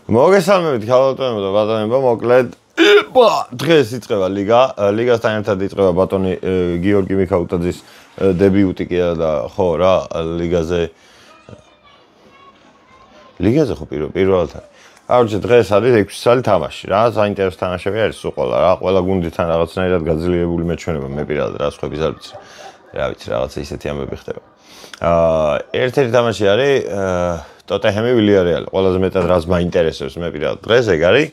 მოგესალმებით ქალბატონებო და ბატონებო, მოკლედ დღეს იწყება ლიგა. ლიგასთან ერთად იწყება ბატონი გიორგი მიქაუტაძის დებიუტი კი და ხო რა ლიგაზე ხო პირველად არის. Короче, დღეს არის 6 წელი თამაში რა, საინტერესო თამაშები არის სულ ყველა რა, ყველა გუნდთან რაღაცნაირად გაძლიერებული მეჩვენება მე პირადად რა სხვების არ ვიცი. რა ვიცი, რაღაცა ისეთი ამბები ხდება. ერთ-ერთი თამაში არის ტოტენჰემი ვილიარეალი. ყველაზე მეტად რაც მაინტერესებს მე პირადად დღეს ეგ არის.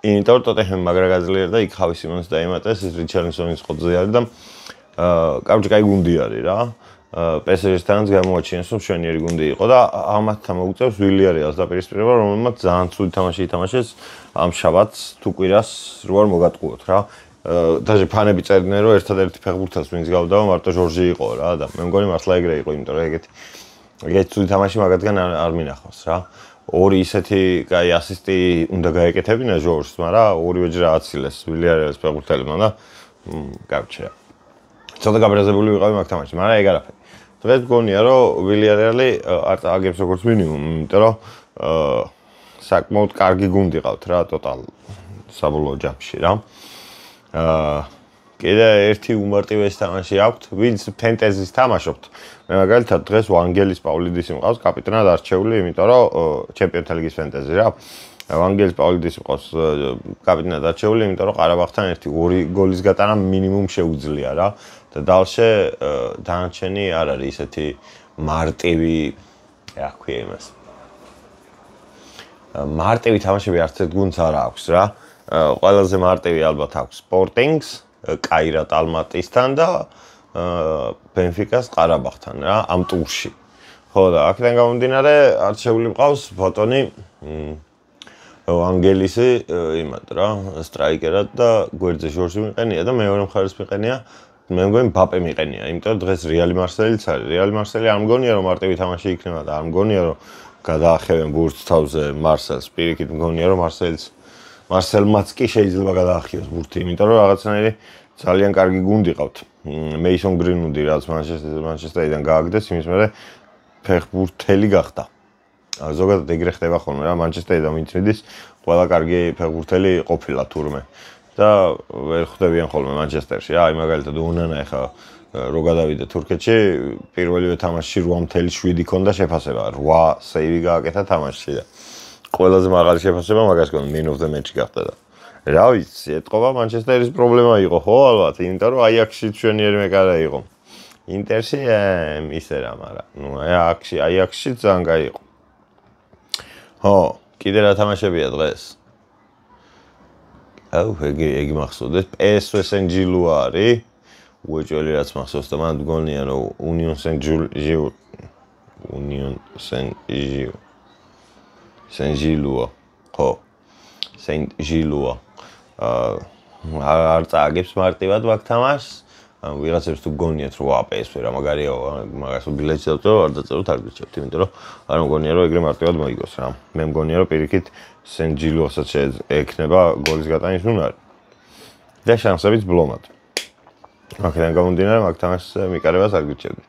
იმიტომ რომ ტოტენჰემი მაგრა გაძლიერდა, იქ ხავი სიმონს დაიმატეს, ის რიჩარლსონის ყოძზე არის და კაუჩი კაი გუნდი არის რა. PSG-თანაც გამოაჩინეს, რომ შვენიერი გუნდი იყო და ამათთან მოუწევს ვილიარეალს დაპირისპირება, რომელმაც ძალიან ცუდი თამაში ითამაშეს ამ შაბათს თუ კვირას რო არ მოგატყუოთ რა. даже ფანები წერდნენ რომ ერთადერთი ფეხბურთელს ვინც გავდავა მარტო ჟორჟი იყო რა და მე მგონი მართლა ეგრე იყო, იმიტომ რომ ეგეთი ცუდი თამაში მაგათგან არ მინახავს რა. ორი ისეთი კაი ასისტი უნდა გაეკეთებინა ჟორჟს, მაგრამ ორივეჯერ აცილეს ვილიარეალის ფეხბურთელებმა და გავჩერა. ცოტა გაბრაზებული ვიყავი მაგ თამაშში, მაგრამ ეგ არაფერი. დღეს მგონია რომ ვილიარეალი არ წააგებს როგორც მინიმუმ, იმიტომ რომ საკმაოდ კარგი გუნდი ყავთ რა ტოტალ საბოლოო ჯამში რა. კიდე ერთი უმარტივესი თამაში აქვთ, ვინც ფენტეზის თამაშობთ. მე მაგალითად დღეს ვანგელის პავლიდისი მყავს კაპიტანად არჩეული, იმიტომ რომ ჩემპიონთა ლიგის ფენტეზი რა. ვანგელის პავლიდისი მყავს კაპიტანად არჩეული, იმიტომ რომ ყარაბაღთან ორი გოლის გატანა მინიმუმ შეუძლია რა. და დალშე დანარჩენი არ არის ისეთი მარტივი, რა ქვია იმას. მარტივი თამაშები არც ერთ გუნდს არ აქვს რა. ყველაზე მარტივი ალბათ აქვს სპორტინგს, კაირატ ალმატისთან და ბენფიკას ყარაბაღთან რა, ამ ტურში. ხო და აქედან გამომდინარე არჩეული მყავს ბატონი ვანგელისი იმად რა, სტრაიკერად და გვერდზე ჟორჟი მიყენია და მეორე მხარეს მიყენია მე მგონი მბაპე მიყენია, იმიტომ რომ დღეს რეალი მარსელიც არის. რეალი მარსელი არ მგონია რომ მარტივი თამაში იქნება და არ მგონია რომ გადაახევენ ბურთს თავზე მარსელს. პირიქით მგონია რომ მარსელმაც კი შეიძლება გადაახიოს ბურთი, იმიტომ რომ რაღაცნაირი ძალიან კარგი გუნდი ყავთ. მეისონ გრინვუდი რაც მანჩესტერიდან გააგდეს, იმის მერე ფეხბურთელი გახდა. ზოგადად ეგრე ხდება ხოლმე რა, მანჩესტერიდან ვინც მიდის, ყველა კარგი ფეხბურთელი ყოფილა თურმე. და ვერ ხვდებიან ხოლმე მანჩესტერში რა, აი მაგალითად უნანა ეხა რო გადავიდა თურქეთში, პირველივე თამაშში 8.7 ქონდა შეფასება, 8 სეივი გააკეთა თამაშში და ყველაზე მაღალი შეფასება მაგას გქონდა, man of the match გახდა და რა ვიცი, ეთყობა მანჩესტერის პრობლემა იყო ხო ალბათ, იმიტომ რომ აიაქსში ჩვენიერი მეკარე იყო. ინტერში ისე რა, მაგრამ ნუ აიაქსში ძალიან კაი იყო. ხო, კიდე რა თამაშებია დღეს? ეგი მახსოვდეს, PSV Saint-Gilloise არის, უეჭველი რაც მახსოვს და მან მგონია რომ Union Saint-Gilloise, ხო, Saint-Gilloise. არ წააგებს მარტივად მაგ თამაშს, ვიღაცებს თუ გონიათ რომ PSV რა მაგარია, მაგას ბილეთს დავწერო, არ დაწეროთ არ გიჩვენებთ, იმიტომ რომ არ მგონია რომ ეგრე მარტივად მოიგოს რა. მე მგონია რომ პირიქით Saint-Gilloise-საც ექნება გოლის გატანის უნარი. და შანსებიც ბლომად. აქედან გამომდინარე მაგ თამაშს მიკარებას არ გიჩვენებთ.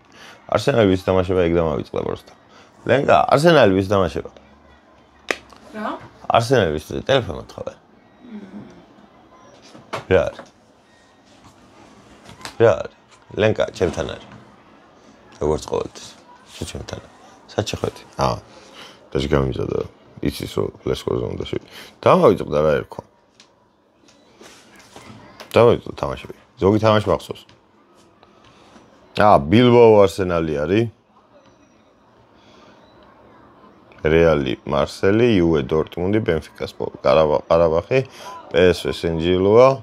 არსენალის თამაშება ეგ დამავიწყდა პროსტა. ლენკა, არსენალის თამაშება. რა? არსენალის ტელეფონად ხავე. რა არის? რა არის? ლენკა, ჩემთან არის. როგორც ყოველთვის. ჩემთან. საჩეხვეთი. დაჟე გამიზადა. იცის რომ ფლეშკოზე უნდა შევიდე. დამავიწყდა რა ერქვა. დავიწყდა თამაშები. ზოგი თამაში მახსოვს. ბილბაო არსენალი არის. რეალი მარსელი, იუვე დორტმუნდი, ბენფიკა ყარაბაღი, PSV Saint-Gilloise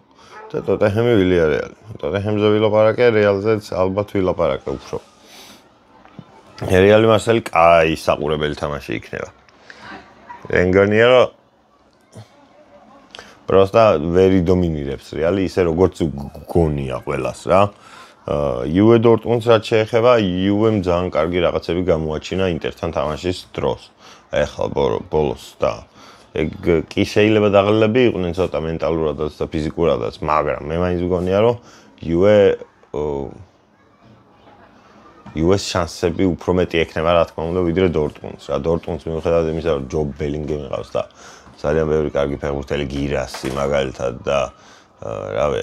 და ტოტენჰემი ვილიარეალი. ტოტენჰემზე ვილაპარაკე, რეალზეც ალბათ ვილაპარაკე უფრო. რეალი მარსელი კაი საყურებელი თამაში იქნება. ენგონია რომ პროსტა ვერი დომინირებს რეალი, ისე როგორც გონია ყველას რა. იუვე დორტმუნდს რაც შეეხება, იუვემ ძალიან კარგი რაღაცები გამოაჩინა ინტერთან თამაშის დროს. ეხლა ბოლოს და ეგ კი შეიძლება დაღლილები იყვნენ ცოტა მენტალურადაც და ფიზიკურადაც, მაგრამ მე მაინც მგონია რომ იუვე US შანსები უფრო მეტი ექნება რა თქმა უნდა ვიდრე დორტმუნდს. რა დორტმუნდს მიუხედავად იმისა, რომ ჯო ბელინგემი ყავს და ძალიან ბევრი კარგი ფეხბურთელი გირასი მაგალითად და რავი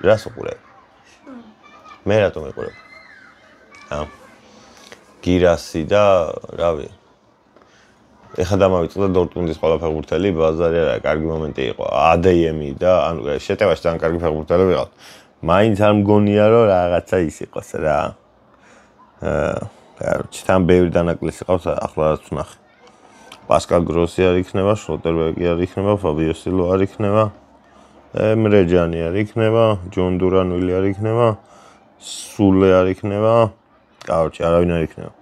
რას უყურებ? მე რატომ ეყურებ? გირასი და რავი ეხლა დამავიწყდა დორტმუნდის ყველა ფეხბურთელი ბაზარი არა კარგი მომენტი იყო ADM-ი და ანუ შეტევაში ძალიან კარგი ფეხბურთელი ვიყავთ მაინც არ მგონია რომ რაღაცა ის იყოს რა კაროჩი თან ბევრი დანაკლისი ყავს ახლა რაც ვნახე პასკალ გროსი არ იქნება შროტერბერგი არ იქნება ფაბიო სილვა არ იქნება ემრე ჯანი არ იქნება ჯონ დურანვილი არ იქნება სულე არ იქნება კაროჩი არავინ არ იქნება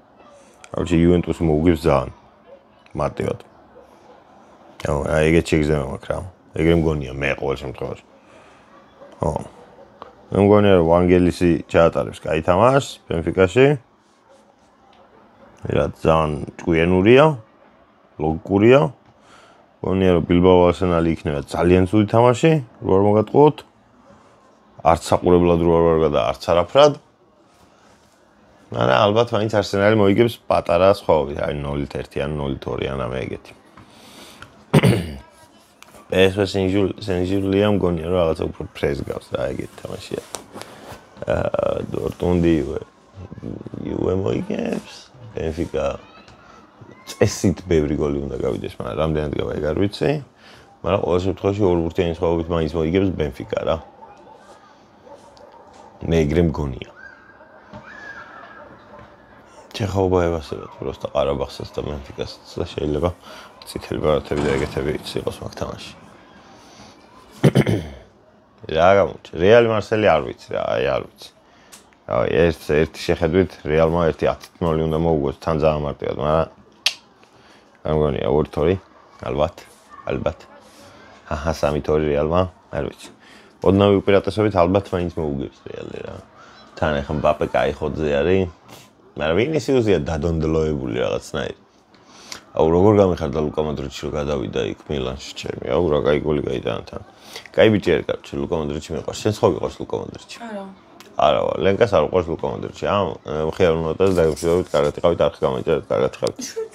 კაროჩი იუვენტუსი მოუგებს ძალიან მარტივად. ეგეთ შეგზება მაქვს რა. ეგრე მგონია მე ყოველ შემთხვევაში. მე მგონია რომ ვანგელისი ჩაატარებს კაი თამაშს ბენფიკაში. რა ძალიან ჭკვიანურია, ლოგიკურია. მგონია რომ ბილბაო არსენალი იქნება ძალიან ცუდი თამაში, რო არ მოგატყუოთ. არც საყურებლად რო არ ვარ და არც არაფრად. არა, ალბათ მაინც არსენალი მოიგებს პატარა სხვაობით, აი 0-1 ან 0-2 ან ამე ეგეთი. PSV Saint-Germain მგონია რომ რაღაცა უფრო ფრეს გავს რა ეგეთი თამაშია. დორტმუნდი UE მოიგებს, ბენფიკა წესით ბევრი გოლი უნდა გავიდეს, მაგრამ რამდენად გავა ეგ არ ვიცი. მაგრამ ყოველ შემთხვევაში ორბურთიანი სხვაობით მაინც მოიგებს ბენფიკა რა. მე ეგრე მგონია. ჩეხაობა ევასებათ просто ყარაბაღსაც და ბენფიკასაც და შეიძლება წითელი ბარათები და ეგეთები იყოს მაგ თამაში. რა გამოჩ რეალი მარსელი არ ვიცი რა, აი არ ვიცი. აი ერთი შეხედვით რეალმა 1-10 უნდა მოუგოს თან ძალიან მარტივად, მაგრამ არ მგონია 2-2 ალბათ. 3-2 რეალმა, არ ვიცი. ოდნავი უპირატესობით ალბათ მაინც მოუგებს რეალი რა. თან ახლა მბაპე კაი ხოძე არის. მაგრამ ვინისიუსია დადონდლოებული რაღაცნაირი. აუ როგორ გამიხარდა ლუკა მოდრიჩი რომ გადავიდა იქ მილანში ჩემი. აუ რა კაი გოლი გაიტანა თან. კაი ბიჭი არ კარჩი ლუკა მოდრიჩი მიყვარს. შენ ხო ვიყავს ლუკა მოდრიჩი? არა, ლენკას არ უყვარს ლუკა მოდრიჩი. მხიარულ ნოტას დაიმშვიდობებით, კარგად იყავით, არხი გამოიწერეთ, კარგად იყავით.